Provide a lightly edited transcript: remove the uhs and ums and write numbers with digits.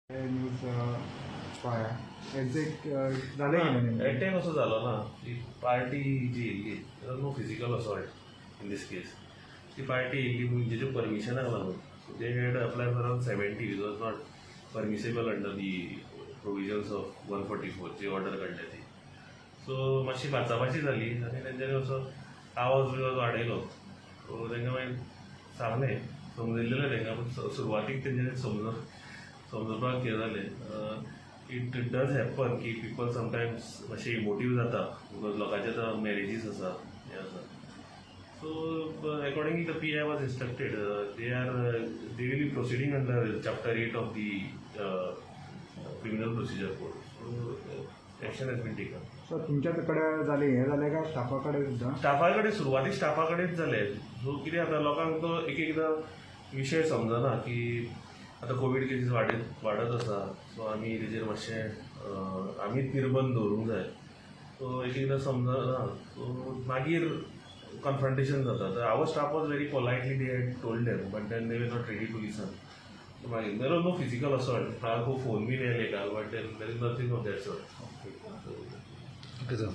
News पळया exact जालें की ना एटेक असो जालो ना ती पार्टी जी येयल्ली no physical assault in this case ती पार्टी येयल्ली म्हणजे जेज्या परमिशनाक लागून they had apply for around 70 which was not permissible under the provisions of 144 जी ऑर्डर काडल्या ती सो मातशी भाचाभाची जाली आनी तेंच्यांनी असो आवाज बिवाज वाडयलो सो तेंकां मागीर सांगलें समजयल्लें तेंकां पूण सुरवातीक तेंच्यांनी समजोवपाक कितें जालें इट डज हॅपन की पीपल समटायम्स मातशे इमोटीव जाता बिकॉज लोकांचे आतां मॅरेजीस आसा हें आसा so accordingly the P I was instructed they will be proceeding under chapter 8 of the criminal procedure code so action has been taken. So तुमच्या कडेन जालें हें जालें काय स्टाफा कडेन सुद्दां? स्टाफा कडेन सुरवातीक स्टाफा कडेनच जालें सो कितें जाता लोकांक तो एक एकदां विशय समजना की आतां कोवीड केसीस वाडत आसा सो आमी तेजेर मातशें आमीच निर्बंध दवरूंक जाय सो एक एकदां समजना सो मागीर कन्फ्रंटेशन जाता तर our staff was very politely they had told them but then they were not ready to listen मागीर there was no physical assault कोणाक फोन बीन येयले का but there is nothing of that sort. Okay sir.